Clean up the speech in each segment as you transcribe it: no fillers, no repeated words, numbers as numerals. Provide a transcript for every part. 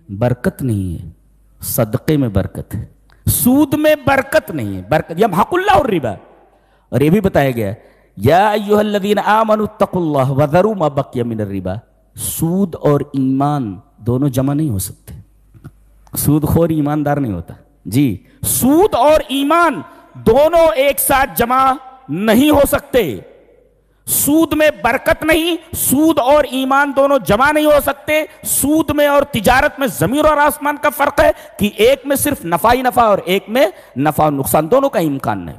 برکت نہیں ہے، صدقے میں برکت ہے، سود میں برکت نہیں ہے، برکت یمحق اللہ الربا۔ اور یہ بھی بتایا گیا یا ایھا الذین آمنوا اتقوا اللہ وذروا ما بقی من الربا، سود اور ایمان دونوں جمع نہیں ہو سکتے، سود خور ایماندار نہیں ہوتا جی، سود اور ایمان دونوں ایک ساتھ جمع نہیں ہو سکتے، سود میں برکت نہیں، سود اور ایمان دونوں جمع نہیں ہو سکتے۔ سود میں اور تجارت میں زمین اور آسمان کا فرق ہے کہ ایک میں صرف نفع ہی نفع اور ایک میں نفع اور نقصان، دونوں کا امکان ہے۔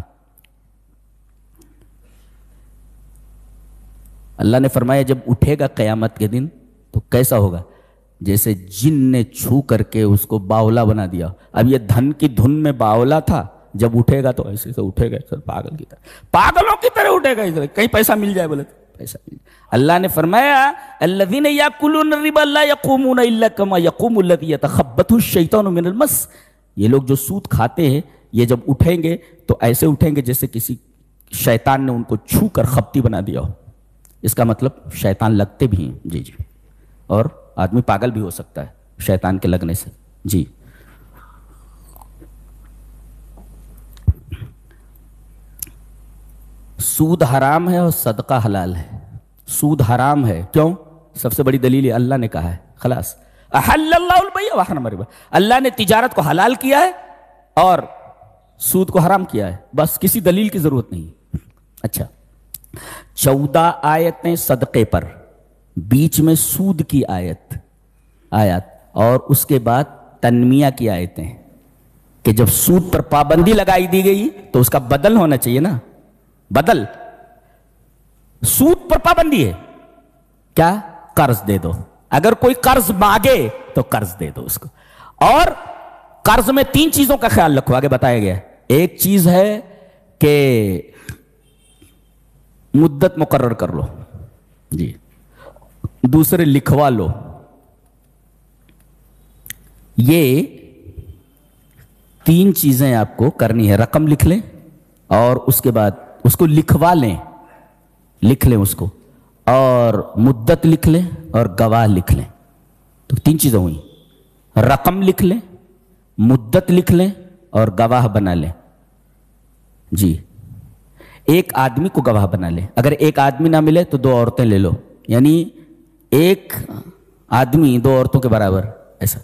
اللہ نے فرمایا جب اٹھے گا قیامت کے دن تو کیسا ہوگا؟ جیسے جن نے چھو کر کے اس کو باولا بنا دیا۔ اب یہ دھن کی دھن میں باولا تھا، جب اٹھے گا تو ایسے سے اٹھے گا، پاگل کی طرح، پاگلوں کی طرح اٹھے گا، کہیں پیسہ مل جائے بولے تو پیسہ مل جائے۔ اللہ نے فرمایا الذین یاکلون الربا لا یقومون الا کما یقوم الذی یتخبطہ الشیطان من المس، یہ لوگ جو سود کھاتے ہیں یہ جب اٹھیں گے تو ایسے اٹھیں گے جیسے کسی شیطان نے ان کو چھو کر خپتی بنا دیا ہو۔ اس کا مطلب شیطان لگتے بھی ہیں جی جی، اور آدمی پاگل بھی ہو سکتا ہے شیطان کے لگنے سے جی۔ سود حرام ہے اور صدقہ حلال ہے۔ سود حرام ہے کیوں؟ سب سے بڑی دلیل ہے اللہ نے کہا ہے، خلاص احل اللہ البیع وحرم الربا، اللہ نے تجارت کو حلال کیا ہے اور سود کو حرام کیا ہے، بس کسی دلیل کی ضرورت نہیں۔ اچھا 14 آیتیں صدقے پر، بیچ میں سود کی آیت اور اس کے بعد تنمیہ کی آیتیں کہ جب سود پر پابندی لگائی دی گئی تو اس کا بدل ہونا چاہیے نا، بدل۔ سود پر پابندی ہے کیا؟ قرض دے دو، اگر کوئی قرض مانگے تو قرض دے دو اس کو، اور قرض میں 3 چیزوں کا خیال رکھو، آگے بتایا گیا ہے۔ ایک چیز ہے کہ مدت مقرر کر لو جی، دوسرے لکھوا لو، یہ 3 چیزیں آپ کو کرنی ہے، رقم لکھ لیں اور اس کے بعد اس کو لکھوا لیں، لکھ لیں اس کو، اور مدت لکھ لیں اور گواہ لکھ لیں، تو 3 چیزیں ہوئی، رقم لکھ لیں، مدت لکھ لیں اور گواہ بنا لیں جی۔ ایک آدمی کو گواہ بنا لیں، اگر ایک آدمی نہ ملے تو 2 عورتیں لے لو، یعنی ایک آدمی 2 عورتوں کے برابر، ایسا۔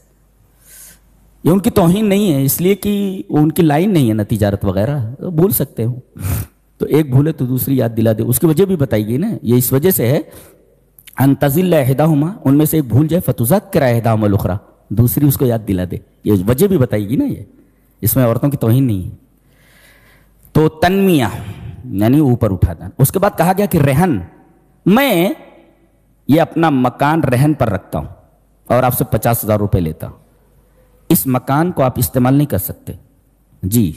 یہ ان کی توہین نہیں ہے، اس لیے کہ ان کی لائن نہیں ہے نا تجارت وغیرہ، بھول سکتے ہو، تو ایک بھولے تو دوسری یاد دلا دے، اس کی وجہ بھی بتائی گئی نا، یہ اس وجہ سے ہے ان تزل احداہما، ان میں سے ایک بھول جائے فتذکر احداہما الاخری، دوسری اس کو یاد دلا دے، یہ وجہ بھی بتائی گئی نا، یہ اس میں عورتوں کی توہین نہیں ہے۔ تو تنمیہ یعنی اوپر اٹھا دینا۔ اس کے بعد کہا گیا کہ رہن، میں یہ اپنا مکان رہن پر رکھتا ہوں اور آپ سے 50,000 روپے لیتا ہوں، اس مکان کو آپ استعمال نہیں کر سکتے جی،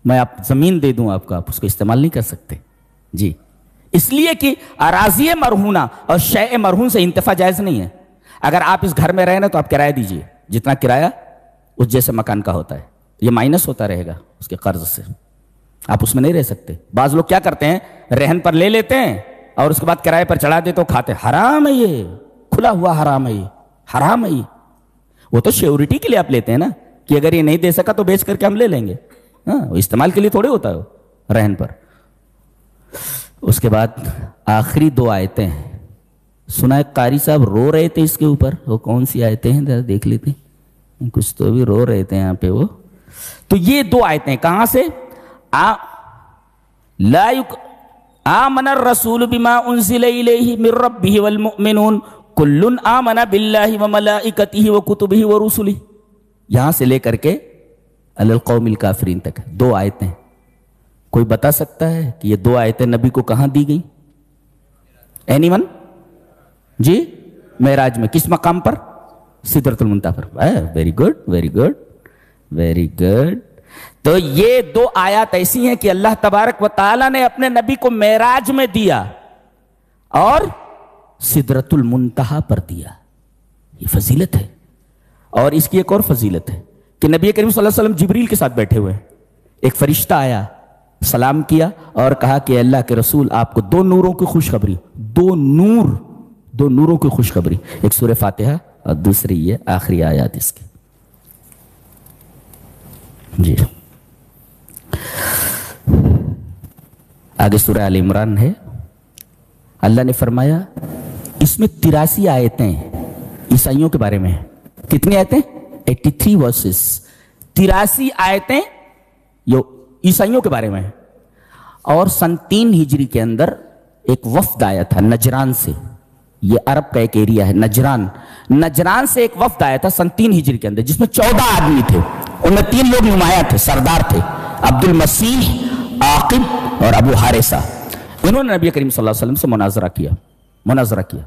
میں آپ زمین دے دوں آپ کو، آپ اس کو استعمال نہیں کر سکتے جی، اس لیے کہ اراضی مرہونہ اور شیء مرہون سے انتفاع جائز نہیں ہے۔ اگر آپ اس گھر میں رہنا تو آپ کرایہ دیجئے، جتنا کرایہ اس جیسے مکان کا ہوتا ہے، یہ مائنس ہوتا رہے گا اس کے قرض سے، آپ اس میں نہیں رہ سکتے۔ بعض لوگ کیا کرتے ہیں، رہن پر لے لیتے ہیں اور اس کے بعد کرائے پر چڑھا دیتے، کھاتے، حرام ہے، یہ کھلا ہوا حرام ہے، یہ حرام ہے۔ یہ وہ تو شیورٹی کے لیے آپ لیتے ہیں نا، کہ اگر یہ نہیں دے سکا تو بیچ کر کے ہم لے لیں گے، ہاں، استعمال کے لیے تھوڑے ہوتا ہے وہ رہن پر۔ اس کے بعد آخری 2 آیتیں سنا ہے، قاری صاحب رو رہے تھے اس کے اوپر، وہ کون سی آیتیں ہیں ذرا دیکھ لیتے ہیں، کچھ تو بھی رو رہے تھے یہاں پہ وہ۔ تو یہ 2 آیتیں کہاں سے؟ آمن الرسول بما انزل الیہ من ربہ والمؤمنون کل آمن باللہ وملائکتہ وکتبہ ورسلہ، یہاں سے لے کر کے علی القوم الکافرین تک 2 آیتیں۔ کوئی بتا سکتا ہے کہ یہ 2 آیتیں نبی کو کہاں دی گئی؟ اینی ون جی؟ معراج میں کس مقام پر؟ سدرۃ المنتہا پر۔ Very good very good very good. تو یہ 2 آیات ایسی ہیں کہ اللہ تبارک و تعالیٰ نے اپنے نبی کو معراج میں دیا اور سدرۃ المنتہا پر دیا، یہ فضیلت ہے۔ اور اس کی ایک اور فضیلت ہے کہ نبی کریم صلی اللہ علیہ وسلم جبریل کے ساتھ بیٹھے ہوئے ہیں، ایک فرشتہ آیا، سلام کیا اور کہا کہ اللہ کے رسول آپ کو 2 نوروں کی خوشخبری، 2 نوروں کی خوشخبری، ایک سورہ فاتحہ اور دوسری یہ آخری آیات اس کی. جی آگے سورہ آل عمران ہے. اللہ نے فرمایا اس میں 83 آیتیں عیسائیوں کے بارے میں ہیں. کتنی آیتیں؟ 83 ورسز. 83 آیتیں یہ عیسائیوں کے بارے میں ہیں. اور سن 3 ہجری کے اندر ایک وفد آیا تھا نجران سے. یہ عرب کا ایک ایریا ہے نجران. نجران سے ایک وفد آیا تھا سن 3 ہجری کے اندر جس میں 14 آدمی تھے. ان میں 3 لوگ نمایاں تھے، سردار تھے، عبد المسیح، عاقب اور ابو حارثہ. انہوں نے نبی کریم صلی اللہ علیہ وسلم سے مناظرہ کیا.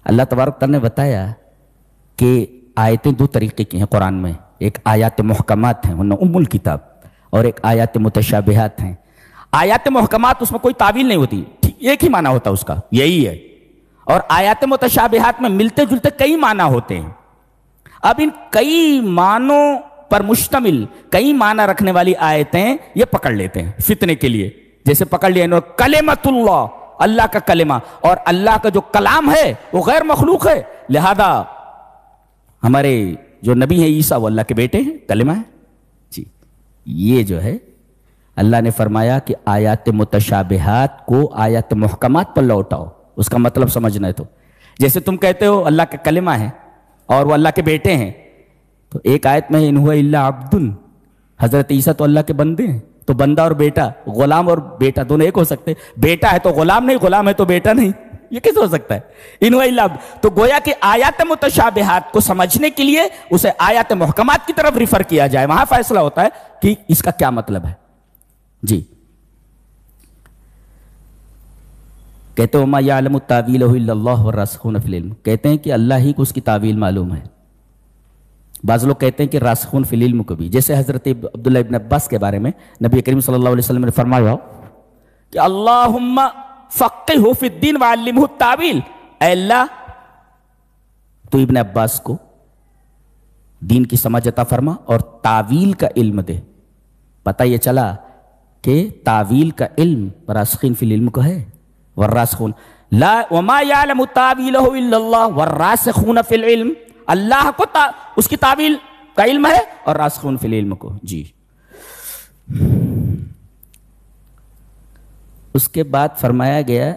اللہ تبارک تعالیٰ نے بتایا کہ آیتیں 2 طریقے کی ہیں قرآن میں. ایک آیات محکمات ہیں، انہیں ام الکتاب، اور ایک آیات متشابہات ہیں. آیات محکمات اس میں کوئی تعویل نہیں ہوتی، ایک ہی معنی ہوتا ہے اس کا، یہی ہے. اور آیات متشابہات میں ملتے جلتے کئی معنی ہوتے ہیں. اب ان کئی معنوں پر مشتمل کئی معنی رکھنے والی آیتیں یہ پکڑ لیتے ہیں فتنے کے لیے. جیسے پکڑ لیا انہوں نے کلمۃ اللہ، اللہ کا کلمہ، اور اللہ کا جو کلام ہے وہ غیر مخلوق ہے، لہذا ہمارے جو نبی ہیں عیسیٰ وہ اللہ کے بیٹے ہیں، کلمہ ہے. جی یہ جو ہے اللہ نے فرمایا کہ آیات متشابہات کو آیات محکمات پر لوٹاؤ. اس کا مطلب سمجھنا ہے تو جیسے تم کہتے ہو اللہ کا کلمہ ہے اور وہ اللہ کے بیٹے ہیں، تو ایک آیت میں ان ہوا الا عبد، حضرت عیسیٰ تو اللہ کے بندے ہیں. تو بندہ اور بیٹا، غلام اور بیٹا دونوں ایک ہو سکتے. بیٹا ہے تو غلام نہیں، غلام ہے تو بیٹا نہیں، یہ کیسے ہو سکتا ہے؟ ان ہوا الا عبد. تو گویا کہ آیات متشابہات کو سمجھنے کے لیے اسے آیات محکمات کی طرف ریفر کیا جائے، وہاں فیصلہ ہوتا ہے کہ اس کا کیا مطلب ہے. جی کہتے ہیں وما یعلم تاویلہ الا اللہ والراسخون فی العلم. کہتے ہیں کہ اللہ ہی کو اس کی تعویل معلوم ہے. بعض لوگ کہتے ہیں کہ راسخون فی العلم کو بھی، جیسے حضرت عبداللہ ابن عباس کے بارے میں نبی کریم صلی اللہ علیہ وسلم نے فرمایا کہ اللہم فقہہ فی الدین وعلمہ التاویل. اے اللہ تو ابن عباس کو دین کی سمجھ عطا فرما اور تعویل کا علم دے. پتہ یہ چلا کہ تعویل کا علم راسخین فی العلم کو ہے. والراسخون لا وما یعلم تاویلہ الا اللہ والراسخون فی العلم. اللہ کو اس کی تعویل کا علم ہے اور راسخون فی العلم کو. جی اس کے بعد فرمایا گیا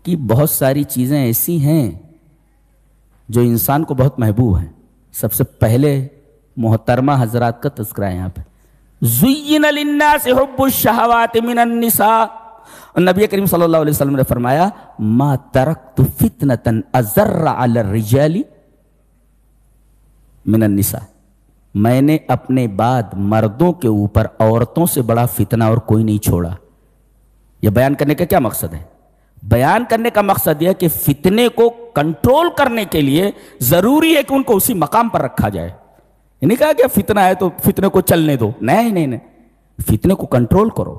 کہ بہت ساری چیزیں ایسی ہیں جو انسان کو بہت محبوب ہیں. سب سے پہلے محترمہ حضرات کا تذکرہ ہے یہاں پہ. زین للناس حب الشہوات من النساء. نبی کریم صلی اللہ علیہ وسلم نے فرمایا ما ترکت فتنة اضر علی الرجال من النساء. میں نے اپنے بعد مردوں کے اوپر عورتوں سے بڑا فتنہ اور کوئی نہیں چھوڑا. یہ بیان کرنے کا کیا مقصد ہے؟ بیان کرنے کا مقصد یہ ہے کہ فتنے کو کنٹرول کرنے کے لیے ضروری ہے کہ ان کو اسی مقام پر رکھا جائے. یہ نہیں کہا کہ فتنہ ہے تو فتنے کو چلنے دو، نہیں، فتنے کو کنٹرول کرو،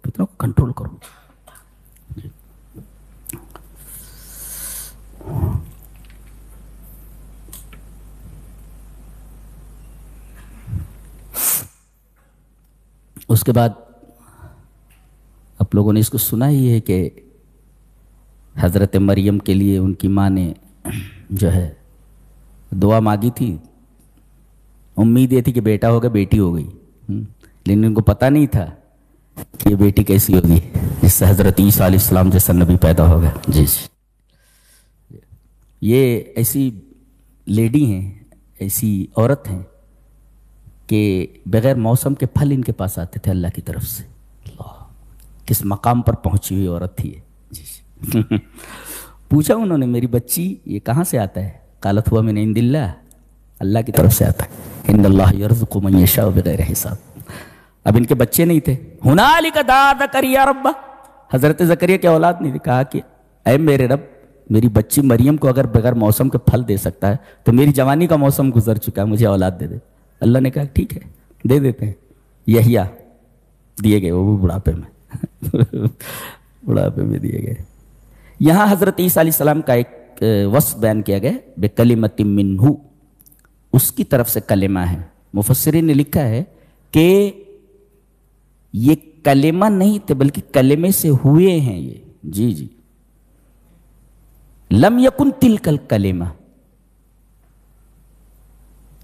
فتنے کو کنٹرول کرو. اس کے بعد آپ لوگوں نے اس کو سنا ہی ہے کہ حضرت مریم کے لیے ان کی ماں نے جو ہے دعا مانگی تھی. امید یہ تھی کہ بیٹا ہوگا، بیٹی ہو گئی، لیکن ان کو پتہ نہیں تھا کہ یہ بیٹی کیسی ہوگی جس سے حضرت عیسیٰ علیہ السلام جیسا نبی پیدا ہوگا. جی یہ ایسی لیڈی ہیں، ایسی عورت ہیں کہ بغیر موسم کے پھل ان کے پاس آتے تھے اللہ کی طرف سے. اللہ کس مقام پر پہنچی ہوئی عورت تھی یہ. جی پوچھا انہوں نے میری بچی یہ کہاں سے آتا ہے؟ قالت ہوا من عند اللہ، اللہ کی طرف سے آتا ہے. ان اللہ یرزق من یشاء بغیر حساب. اب ان کے بچے نہیں تھے. ہنالک دعا زکریا ربہ. حضرت زکریا کی اولاد نہیں تھی. کہا کہ اے میرے رب میری بچی مریم کو اگر بغیر موسم کے پھل دے سکتا ہے تو میری جوانی کا موسم گزر چکا ہے، مجھے اولاد دے دے. اللہ نے کہا ٹھیک ہے دے دیتے ہیں. یحییٰ دیے گئے، وہ بڑھاپے میں دیے گئے. یہاں حضرت عیسیٰ علیہ السلام کا ایک وصف بیان کیا گیا بکلمۃ منہ، اس کی طرف سے کلمہ ہے. مفسرین نے لکھا ہے کہ یہ کلمہ نہیں تھے بلکہ کلمے سے ہوئے ہیں یہ. جی لم یکن تلک الکلمہ،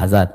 1000